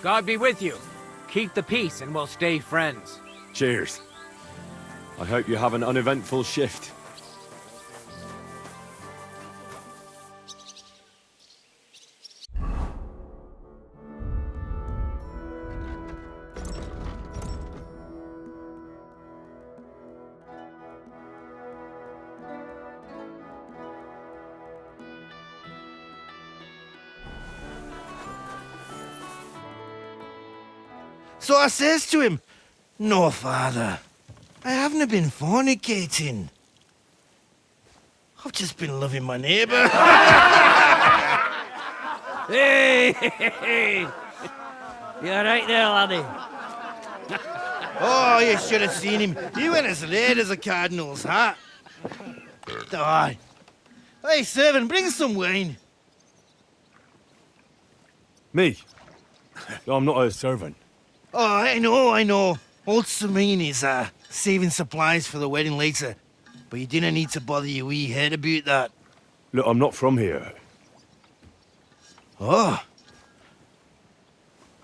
God be with you. Keep the peace and we'll stay friends. Cheers. I hope you have an uneventful shift. So I says to him, "No, father, I haven't been fornicating. I've just been loving my neighbour." Hey! You alright there, laddie? Oh, you should have seen him. He went as red as a cardinal's hat. Aye. Hey, servant, bring some wine. Me? I'm not a servant. Oh, I know. Old Semine is saving supplies for the wedding later. But you didn't need to bother your wee head about that. Look, I'm not from here. Oh.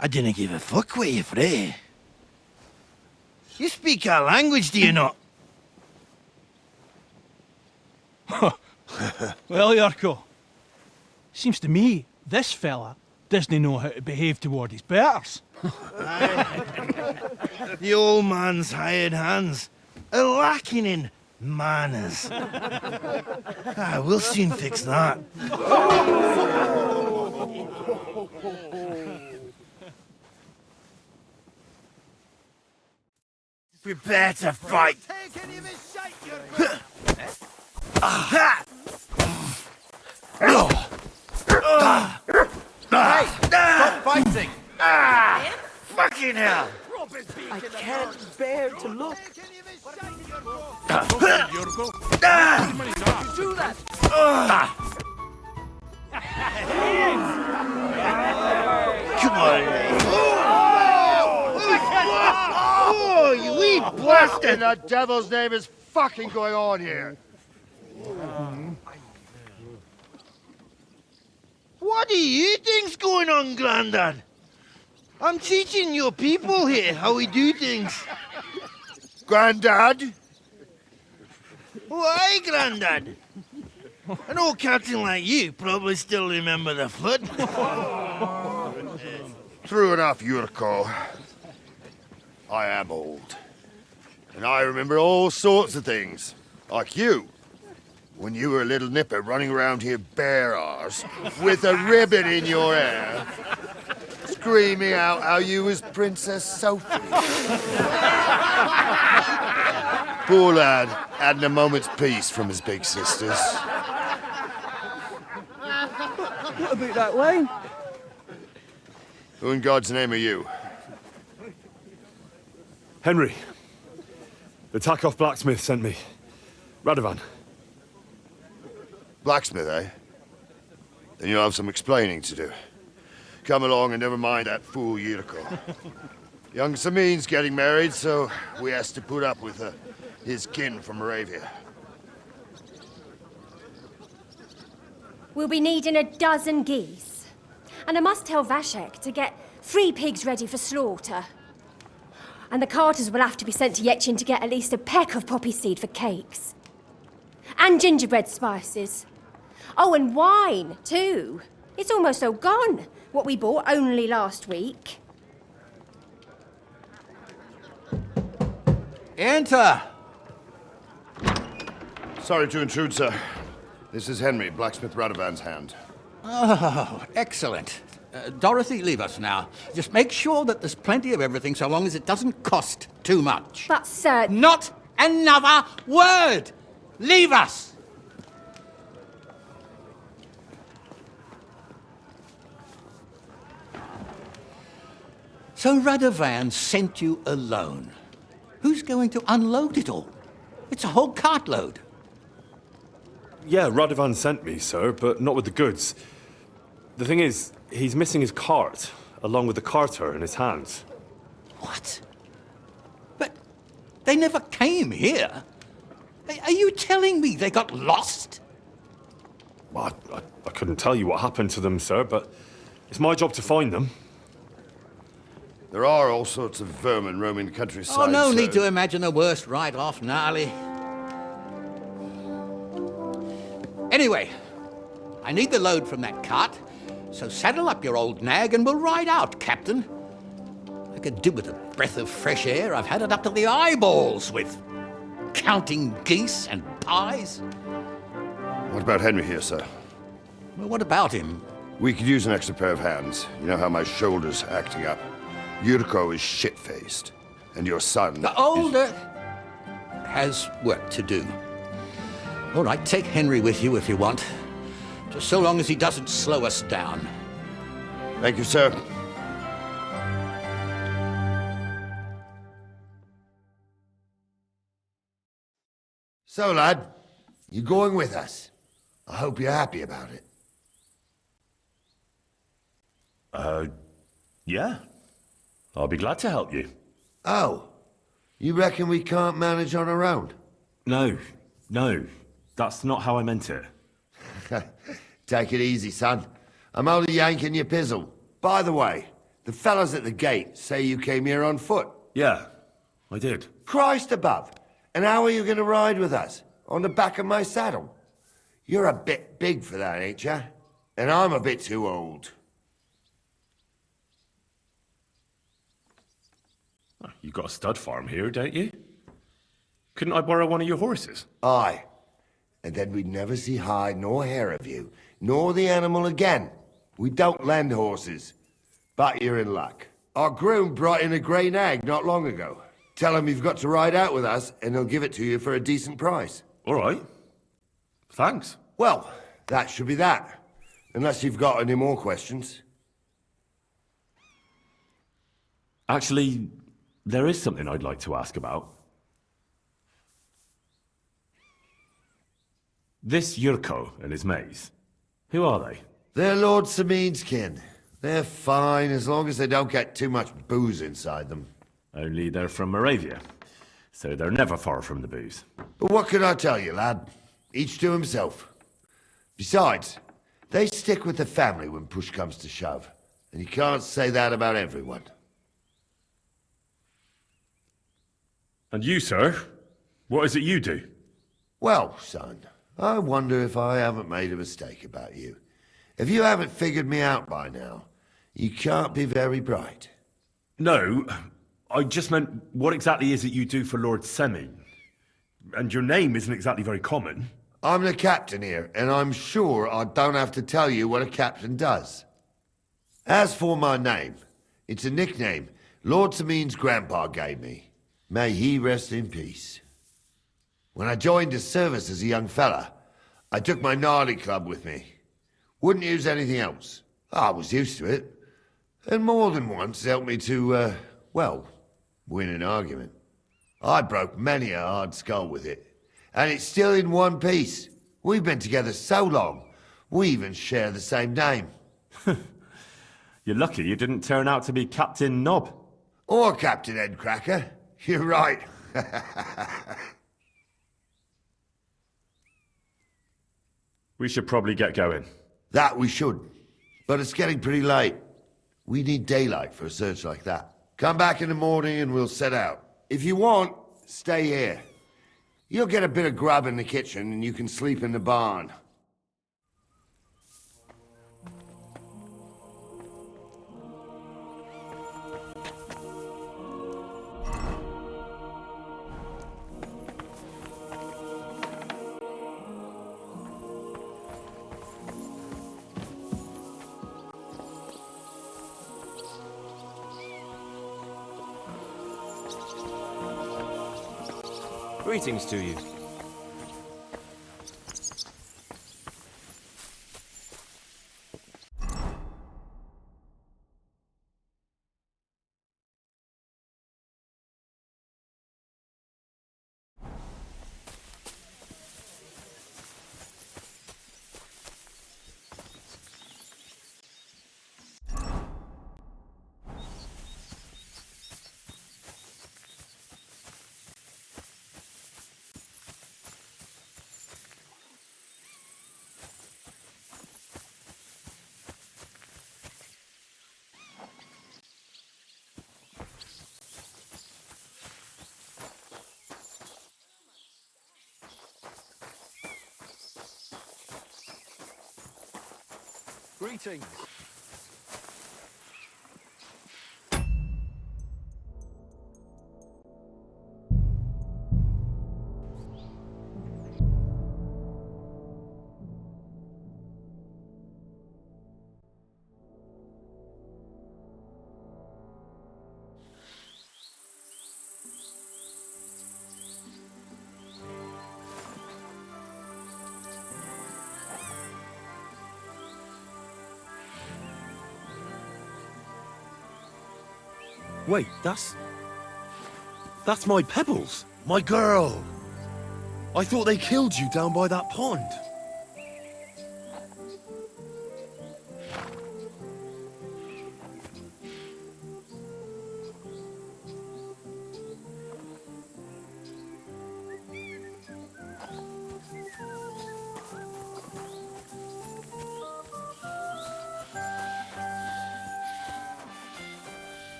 I didn't give a fuck what you're frae. You speak our language, do you not? Well, Yurko, seems to me this fella doesn't know how to behave toward his betters. The old man's hired hands are lacking in manners. We'll soon fix that. Prepare to fight. Hey, stop fighting! Fucking hell! I can't bear to look. Do that! Come on. Oh, you wee What in the devil's name is fucking going on here? What do you think's going on, Grandad? I'm teaching your people here how we do things. Grandad? Why, Grandad? An old captain like you probably still remember the flood. True enough, Yurko. I am old. And I remember all sorts of things. Like you. When you were a little nipper running around here bare arse, with a ribbon in your hair, screaming out how you was Princess Sophie. Poor lad, hadn't a moment's peace from his big sisters. What about that wine? Who in God's name are you? Henry. The Takeoff blacksmith sent me. Radovan. Blacksmith, eh? Then you'll have some explaining to do. Come along and never mind that fool Yurko. Young Semine's getting married, so we has to put up with his kin from Moravia. We'll be needing a dozen geese. And I must tell Vashek to get 3 pigs ready for slaughter. And the carters will have to be sent to Yetchin to get at least a peck of poppy seed for cakes. And gingerbread spices. Oh, and wine, too. It's almost all gone, what we bought only last week. Enter! Sorry to intrude, sir. This is Henry, blacksmith Radovan's hand. Oh, excellent. Dorothy, leave us now. Just make sure that there's plenty of everything so long as it doesn't cost too much. But, sir... Not another word! Leave us! So Radovan sent you alone. Who's going to unload it all? It's a whole cartload. Yeah, Radovan sent me, sir, but not with the goods. The thing is, he's missing his cart, along with the carter in his hands. What? But they never came here. Are you telling me they got lost? Well, I couldn't tell you what happened to them, sir, but it's my job to find them. There are all sorts of vermin roaming the countryside. Oh, no so- need to imagine the worst right off, gnarly. Anyway, I need the load from that cart, so saddle up your old nag and we'll ride out, Captain. I could do with a breath of fresh air. I've had it up to the eyeballs with counting geese and pies. What about Henry here, sir? Well, what about him? We could use an extra pair of hands. You know how my shoulder's acting up. Yuriko is shit-faced. And your son... The older has work to do. All right, take Henry with you if you want. Just so long as he doesn't slow us down. Thank you, sir. So, lad, you going with us? I hope you're happy about it. Yeah. I'll be glad to help you. Oh, you reckon we can't manage on our own? No. That's not how I meant it. Take it easy, son. I'm only yanking your pizzle. By the way, the fellas at the gate say you came here on foot. Yeah, I did. Christ above! And how are you going to ride with us? On the back of my saddle? You're a bit big for that, ain't ya? And I'm a bit too old. You've got a stud farm here, don't you? Couldn't I borrow one of your horses? Aye. And then we'd never see hide nor hair of you, nor the animal again. We don't lend horses. But you're in luck. Our groom brought in a grey nag not long ago. Tell him you've got to ride out with us, and he'll give it to you for a decent price. All right. Thanks. Well, that should be that. Unless you've got any more questions. Actually, there is something I'd like to ask about. This Yurko and his mates, who are they? They're Lord Semine's kin. They're fine as long as they don't get too much booze inside them. Only they're from Moravia, so they're never far from the booze. But what can I tell you, lad? Each to himself. Besides, they stick with the family when push comes to shove. And you can't say that about everyone. And you, sir? What is it you do? Well, son, I wonder if I haven't made a mistake about you. If you haven't figured me out by now, you can't be very bright. No, I just meant, what exactly is it you do for Lord Semine? And your name isn't exactly very common. I'm the captain here, and I'm sure I don't have to tell you what a captain does. As for my name, it's a nickname Lord Semine's grandpa gave me. May he rest in peace. When I joined his service as a young fella, I took my gnarly club with me. Wouldn't use anything else. I was used to it. And more than once helped me to, well, win an argument. I broke many a hard skull with it. And it's still in one piece. We've been together so long, we even share the same name. You're lucky you didn't turn out to be Captain Knob. Or Captain Headcracker. You're right. We should probably get going. That we should. But it's getting pretty late. We need daylight for a search like that. Come back in the morning and we'll set out. If you want, stay here. You'll get a bit of grub in the kitchen and you can sleep in the barn. Greetings to you. Greetings. Wait, that's my Pebbles. My girl! I thought they killed you down by that pond.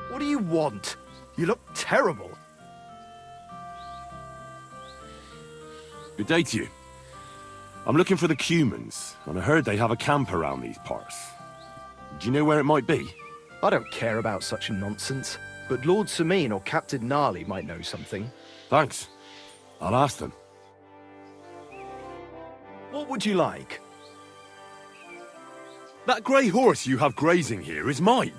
What do you want? You look terrible. Good day to you. I'm looking for the Cumans, and I heard they have a camp around these parts. Do you know where it might be? I don't care about such nonsense, but Lord Semine or Captain Gnarly might know something. Thanks. I'll ask them. What would you like? That grey horse you have grazing here is mine.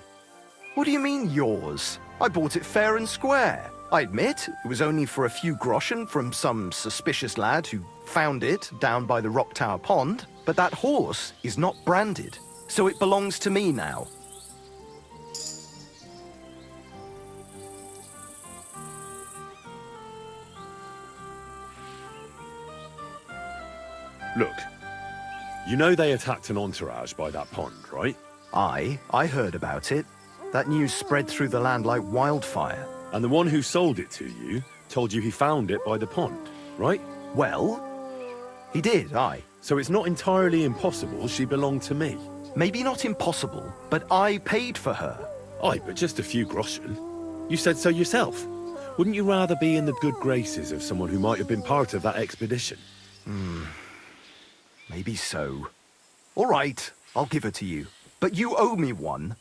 What do you mean, yours? I bought it fair and square. I admit, it was only for a few groschen from some suspicious lad who found it down by the Rock Tower Pond, but that horse is not branded, so it belongs to me now. Look, you know they attacked an entourage by that pond, right? I heard about it. That news spread through the land like wildfire. And the one who sold it to you told you he found it by the pond, right? Well, he did, aye. So it's not entirely impossible she belonged to me. Maybe not impossible, but I paid for her. Aye, but just a few groschen. You said so yourself. Wouldn't you rather be in the good graces of someone who might have been part of that expedition? Maybe so. All right, I'll give her to you. But you owe me one.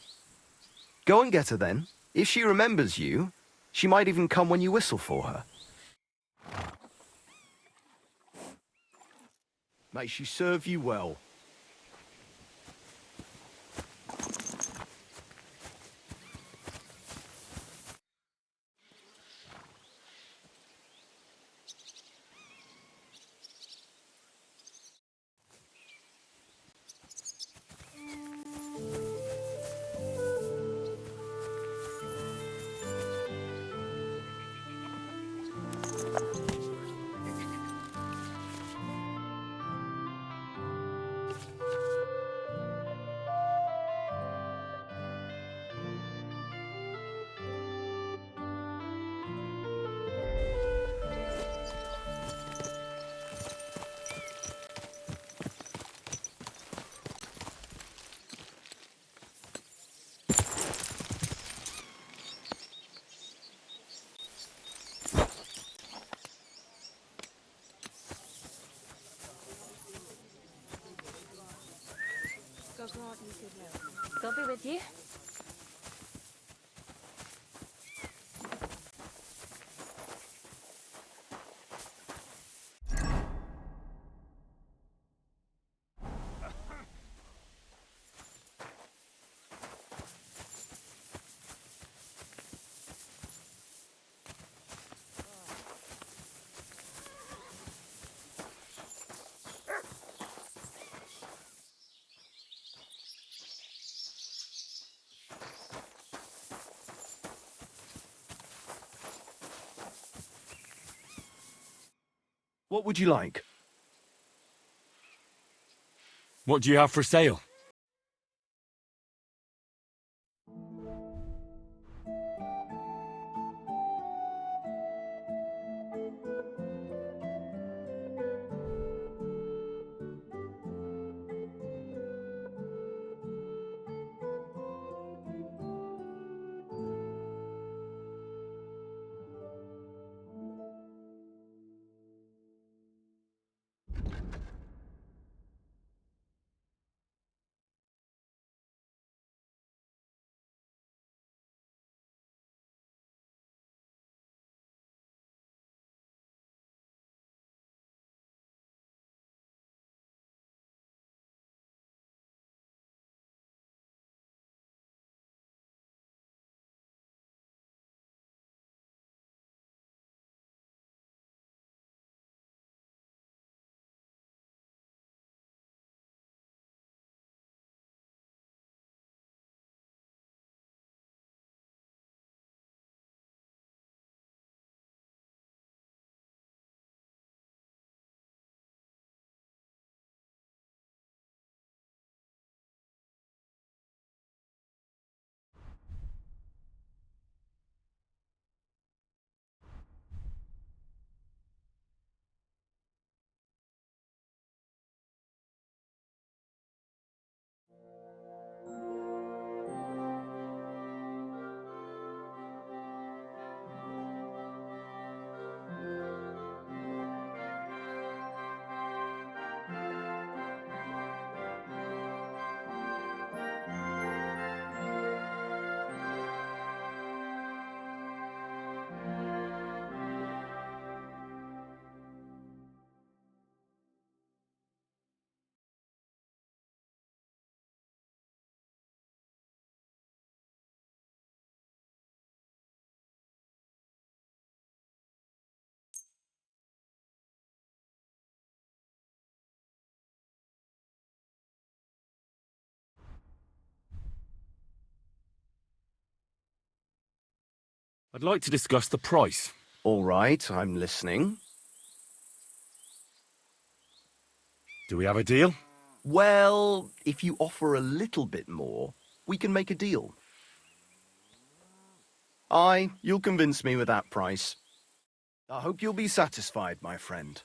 Go and get her then. If she remembers you, she might even come when you whistle for her. May she serve you well. God be with you. What would you like? What do you have for sale? I'd like to discuss the price. All right, I'm listening. Do we have a deal? Well, if you offer a little bit more, we can make a deal. Aye, you'll convince me with that price. I hope you'll be satisfied, my friend.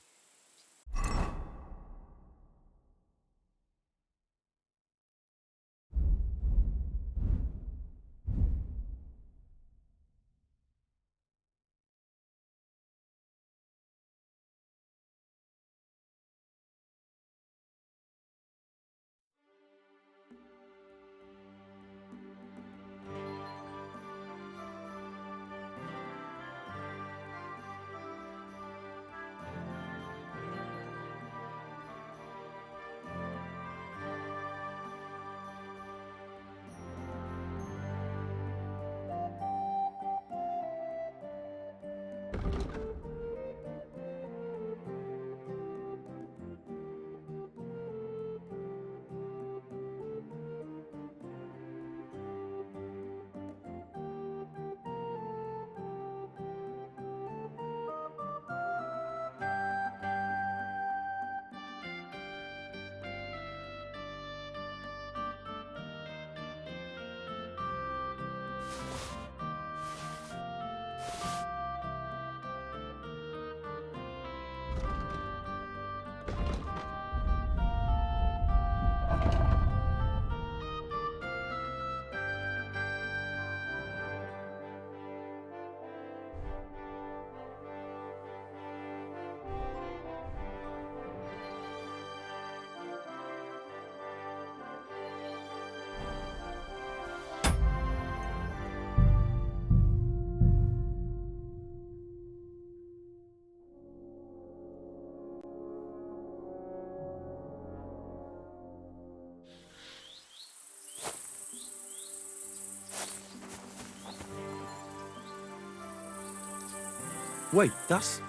Wait, that's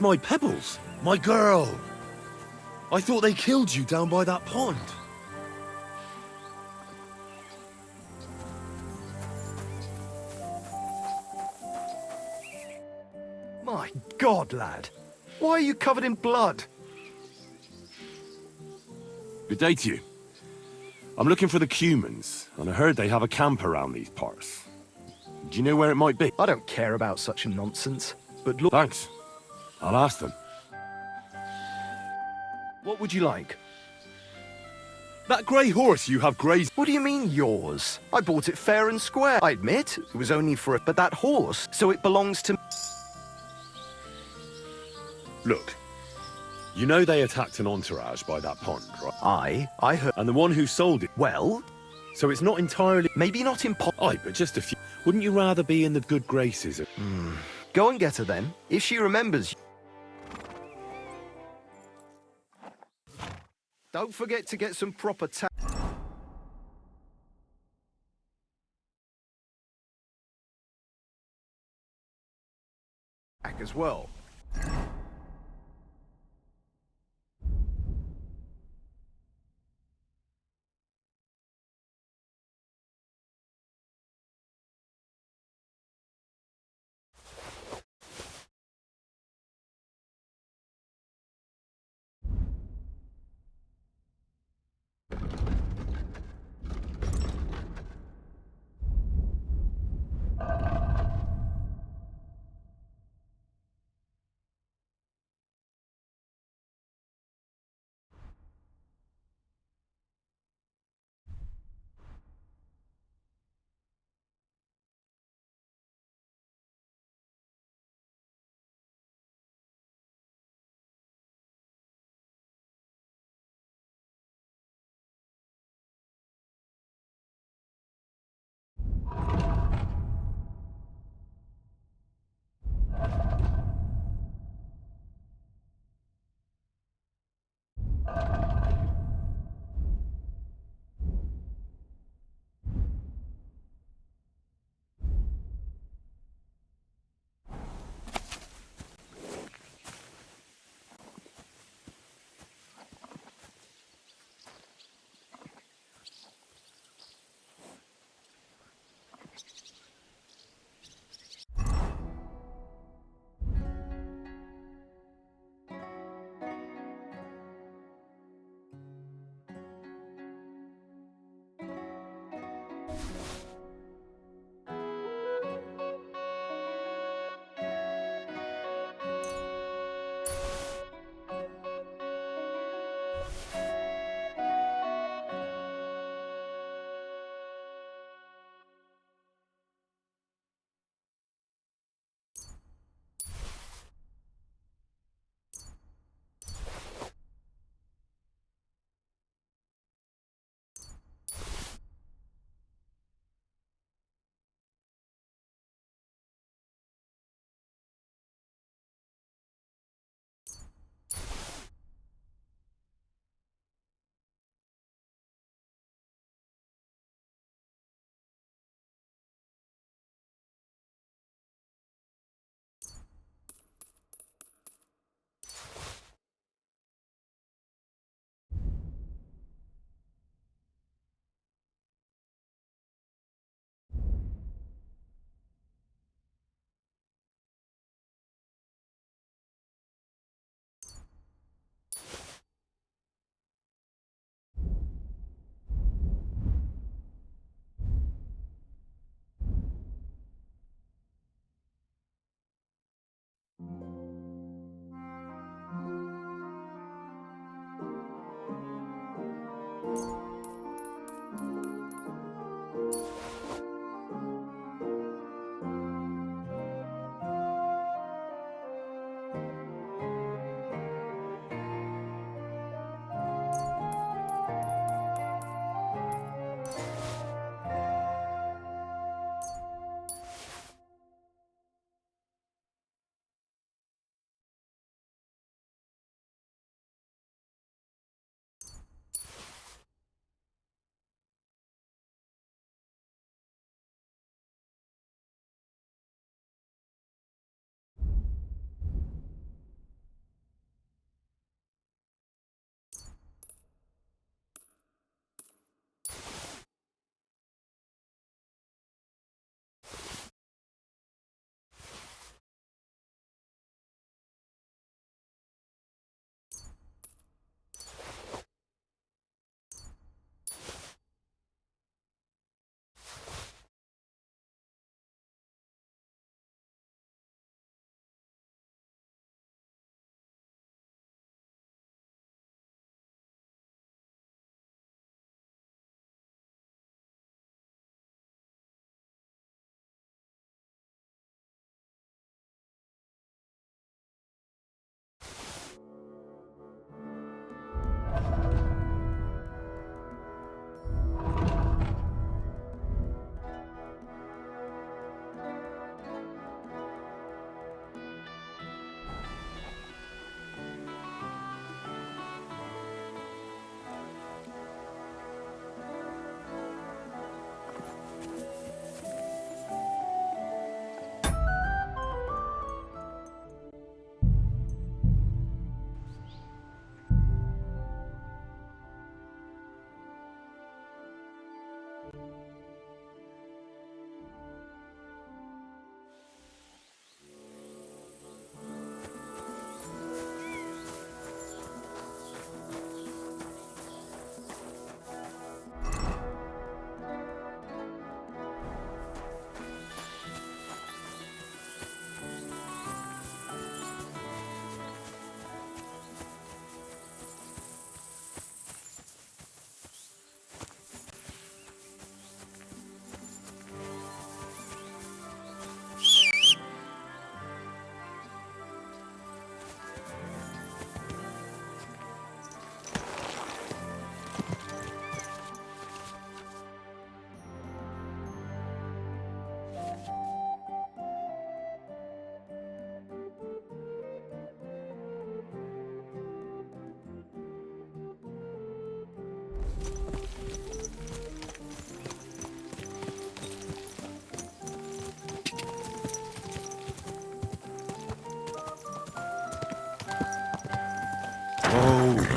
my Pebbles. My girl! I thought they killed you down by that pond. My God, lad. Why are you covered in blood? Good day to you. I'm looking for the Cumans, and I heard they have a camp around these parts. Do you know where it might be? I don't care about such nonsense. But look, Thanks. I'll ask them. what would you like? That grey horse you have grazed. What do you mean, yours? I bought it fair and square. I admit, it was only for a... But that horse, so it belongs to... Look, you know they attacked an entourage by that pond, right? I heard... And the one who sold it. Well, So it's not entirely. maybe not impossible. Aye, but just a few. Wouldn't you rather be in the good graces of. Go and get her then, if she remembers. Don't forget to get some proper as well.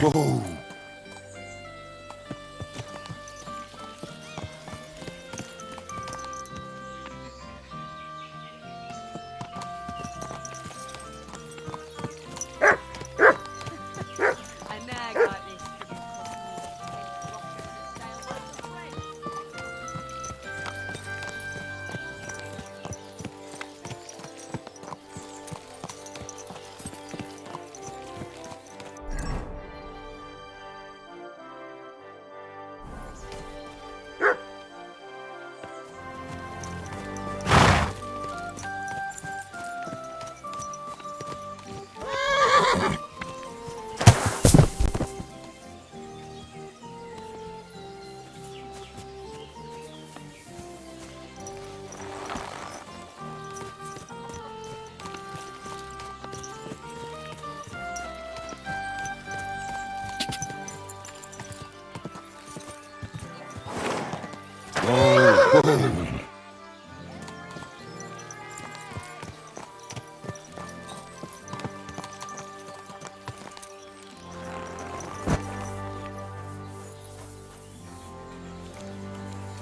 Whoa! A nag like this could be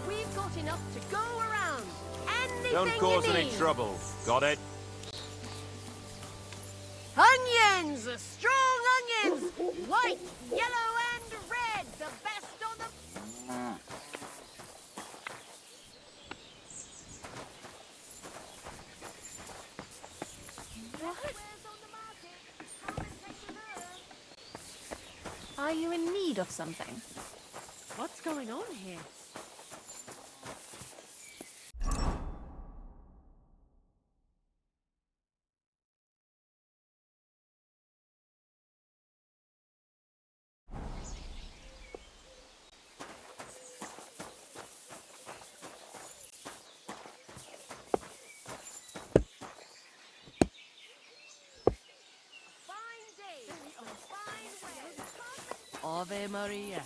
We've got enough to go around. Anything Don't cause you any need. trouble. Got it? Onions! Strong onions! White, yellow, and red. The best on the... Are you in need of something? What's going on here? Ave Maria.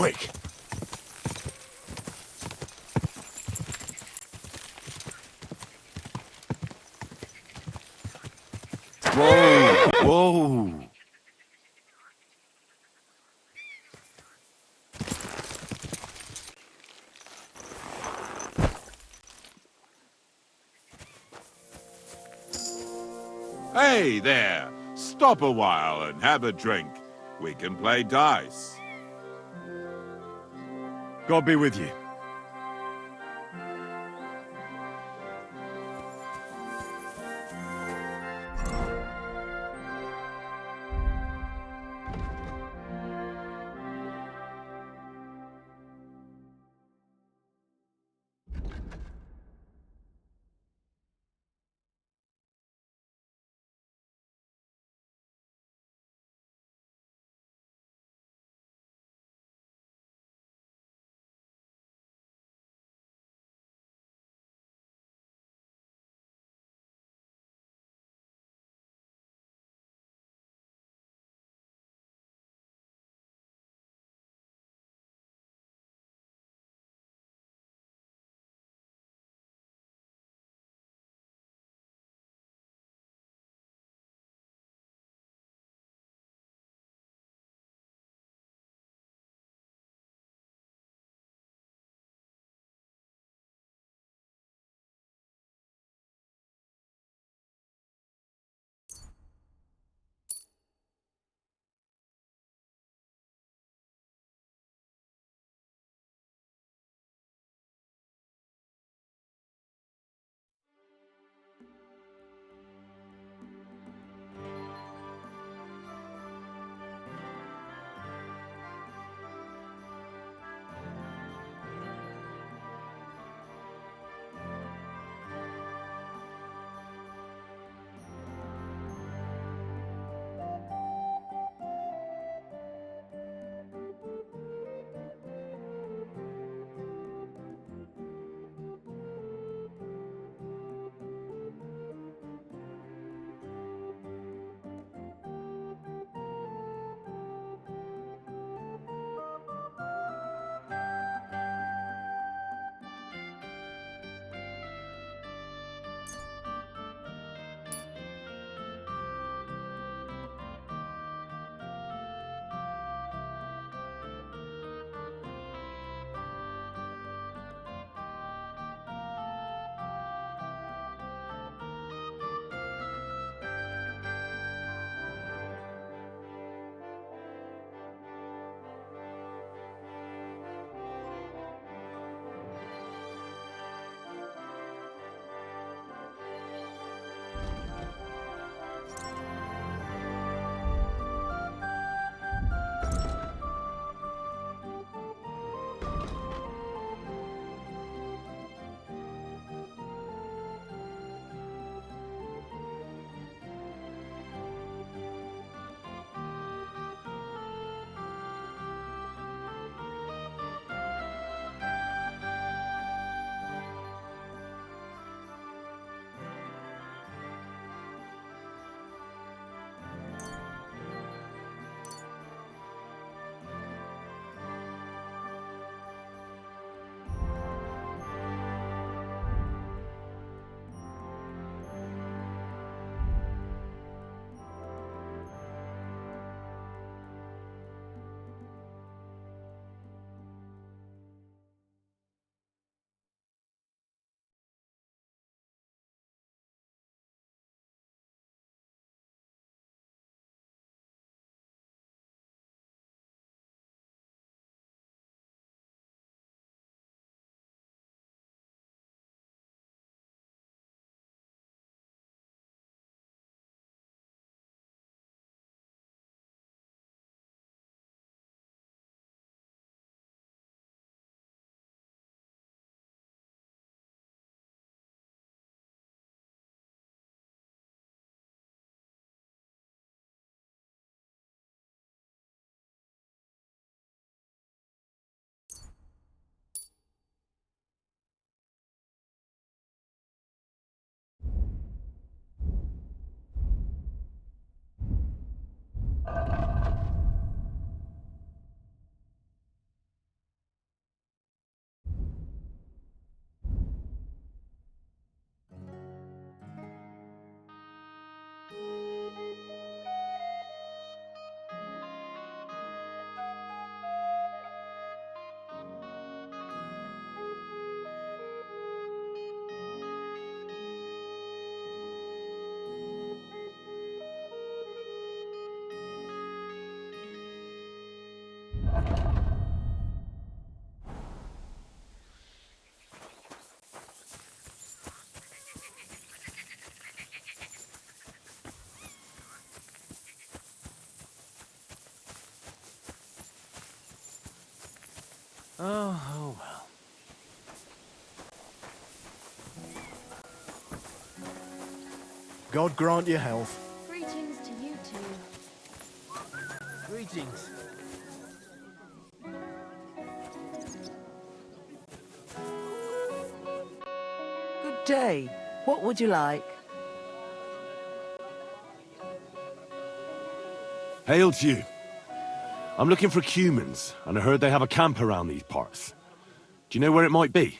Quick! Hey there! Stop a while and have a drink. We can play dice. God be with you. Oh well. God grant you health. Greetings to you two. Greetings. Good day. What would you like? Hail to you. I'm looking for humans, and I heard they have a camp around these parts. Do you know where it might be?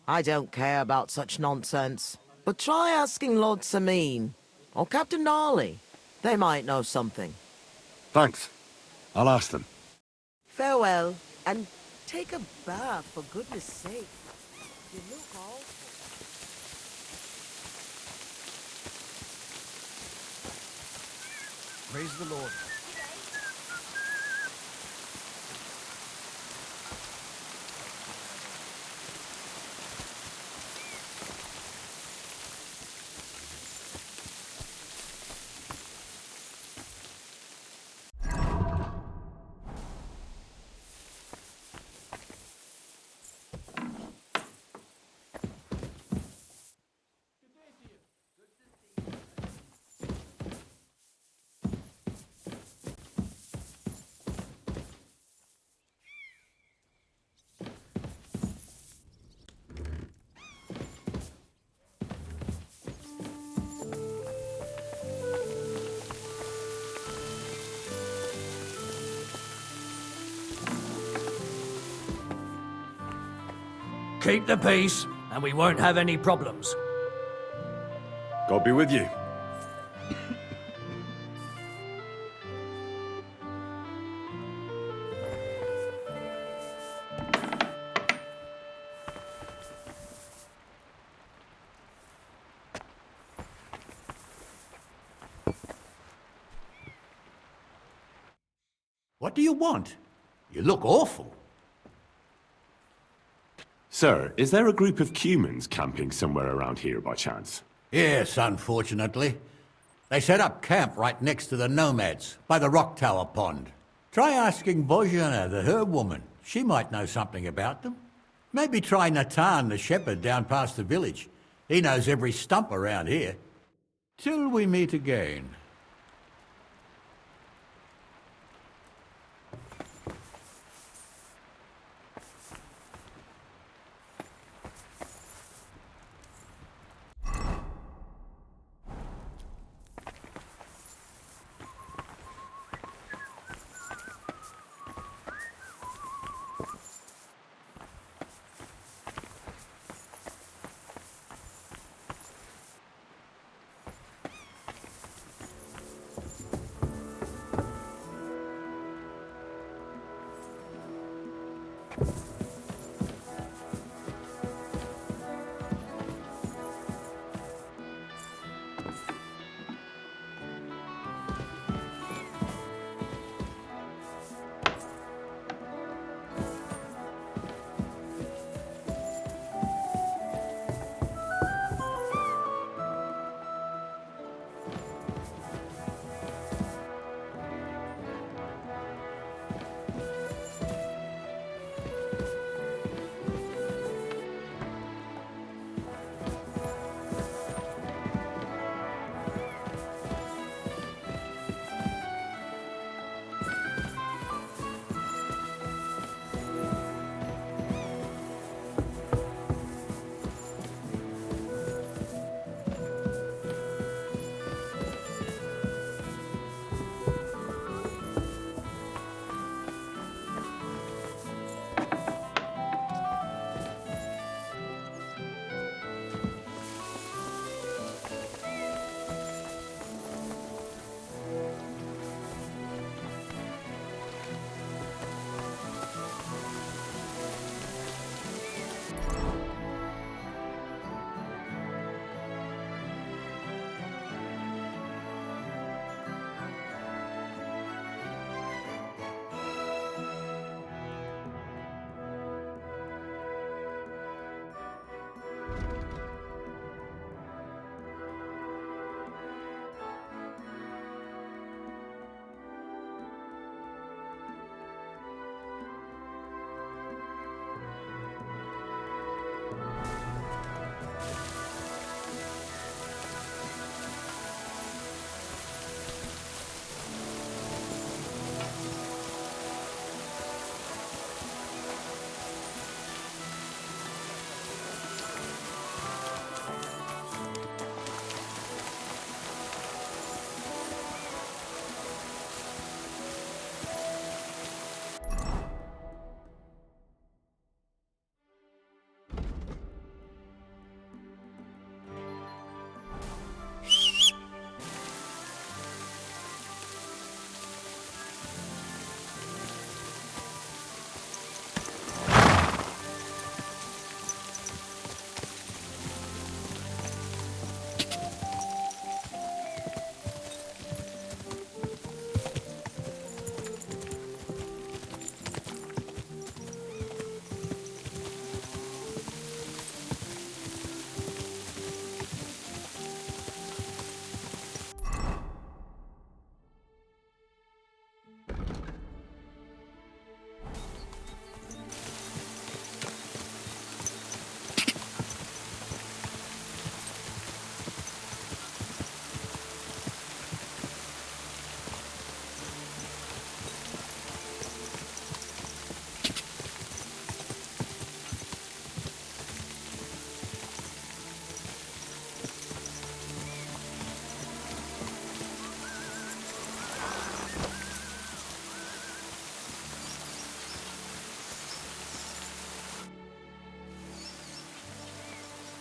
I don't care about such nonsense. But try asking Lord Semine or Captain Gnarly. They might know something. Thanks. I'll ask them. Farewell, and take a bath, for goodness sake. You look awful. Praise the Lord. Keep the peace, and we won't have any problems. God be with you. What do you want? You look awful. Sir, is there a group of humans camping somewhere around here by chance? Yes, unfortunately. They set up camp right next to the nomads, by the rock tower pond. Try asking Bojana, the herb woman. She might know something about them. Maybe try Natan, the shepherd down past the village. He knows every stump around here. Till we meet again.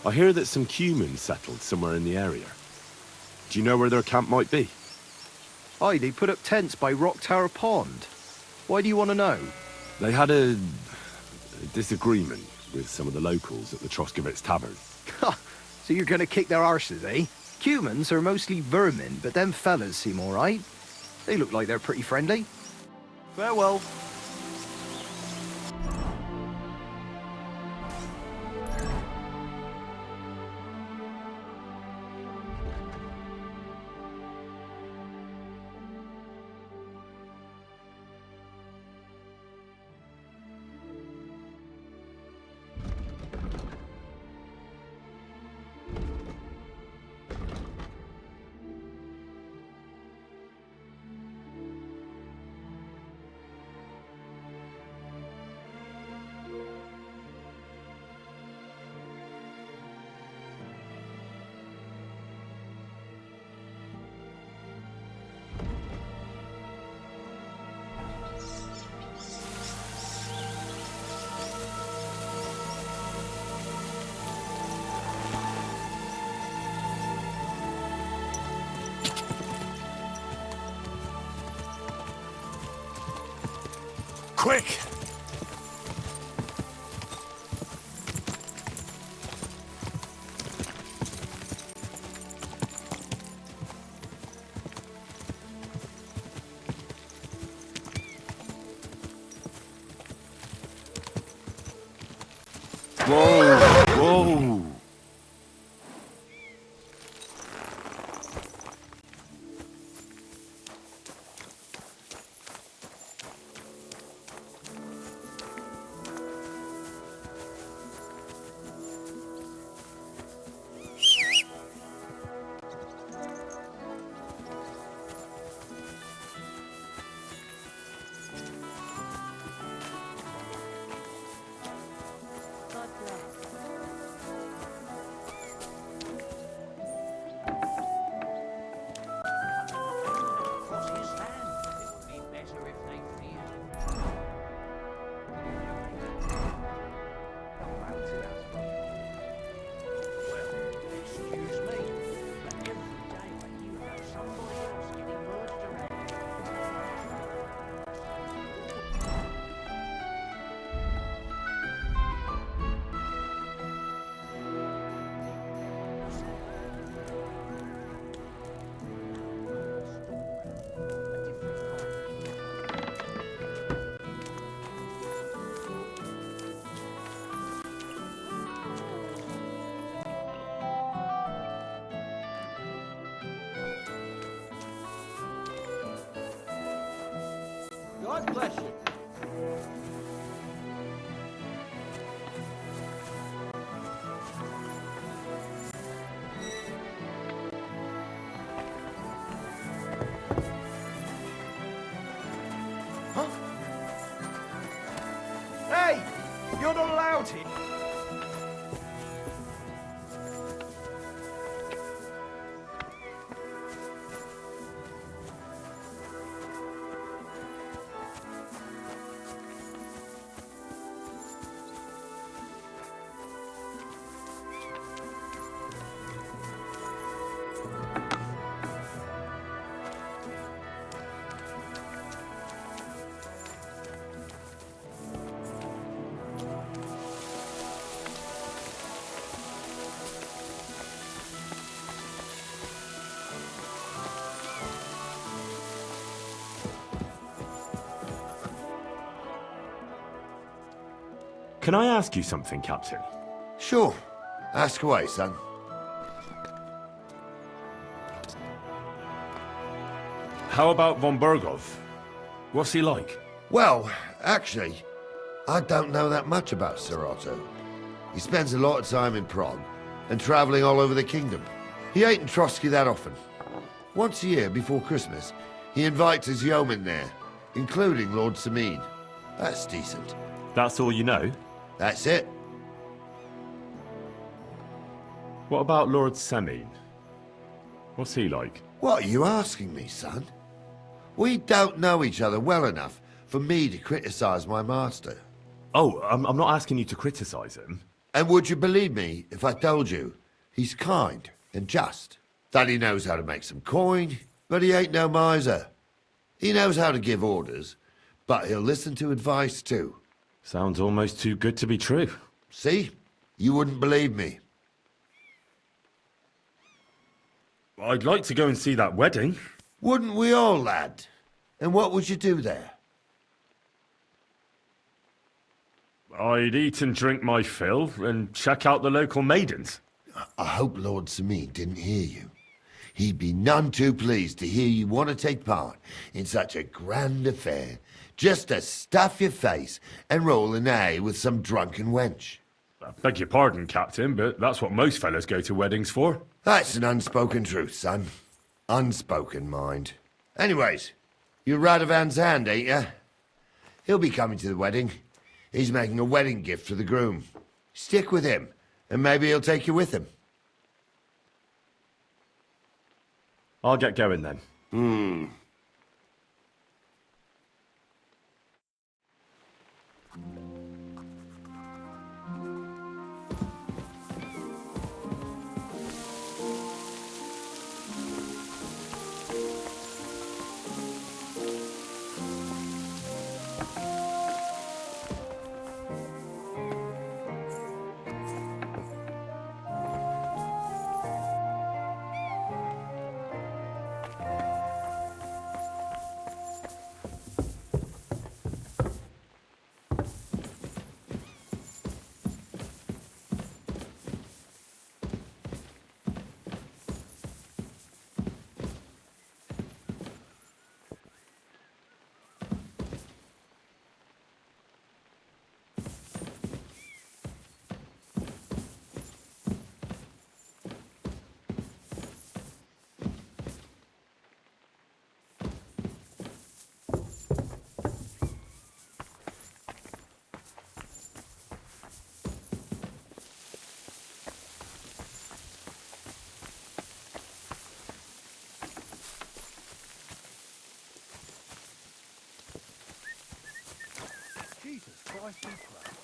I hear that some humans settled somewhere in the area. Do you know where their camp might be? Aye, they put up tents by Rock Tower Pond. Why do you want to know? They had a disagreement with some of the locals at the Troskovitz Tavern. So you're gonna kick their arses, eh? Humans are mostly vermin, but them fellas seem all right. They look like they're pretty friendly. Farewell. Quick! Whoa! Whoa! God bless you. Hey! You're not allowed here. Can I ask you something, Captain? Sure. Ask away, son. How about von Bergov? What's he like? Well, actually, I don't know that much about Sir Otto. He spends a lot of time in Prague and traveling all over the kingdom. He ain't in Trotsky that often. Once a year, before Christmas, he invites his yeomen there, including Lord Semine. That's decent. That's all you know? That's it. What about Lord Semine? What's he like? What are you asking me, son? We don't know each other well enough for me to criticize my master. Oh, I'm not asking you to criticize him. And would you believe me if I told you he's kind and just? That he knows how to make some coin, but he ain't no miser. He knows how to give orders, but he'll listen to advice too. Sounds almost too good to be true. See? You wouldn't believe me. I'd like to go and see that wedding. Wouldn't we all, lad? And what would you do there? I'd eat and drink my fill and check out the local maidens. I hope Lord Semine didn't hear you. He'd be none too pleased to hear you want to take part in such a grand affair, just to stuff your face and roll an A with some drunken wench. I beg your pardon, Captain, but that's what most fellas go to weddings for. That's an unspoken truth, son. Unspoken, mind. Anyways, you're Radovan's hand, ain't ya? He'll be coming to the wedding. He's making a wedding gift for the groom. Stick with him, and maybe he'll take you with him. I'll get going then. Jesus Christ and Christ.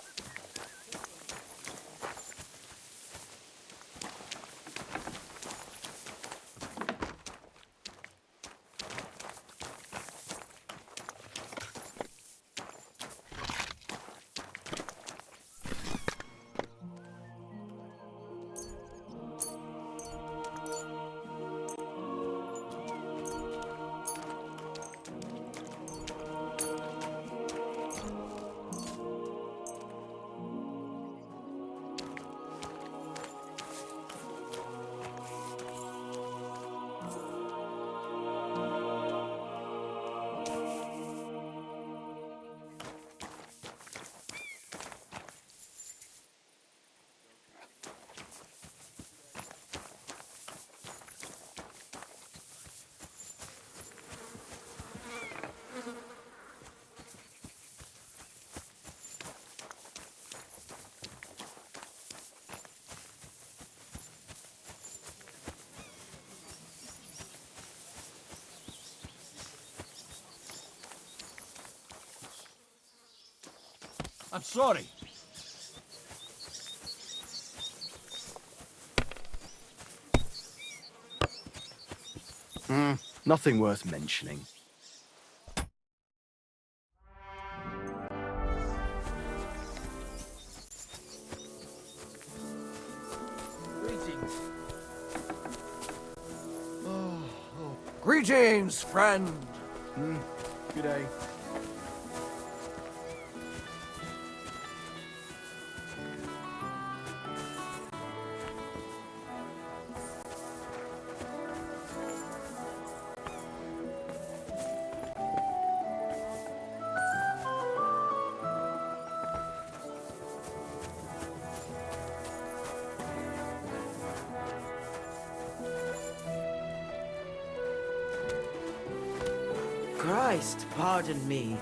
I'm sorry. Nothing worth mentioning. Greetings, friend. Good day. Christ, pardon me.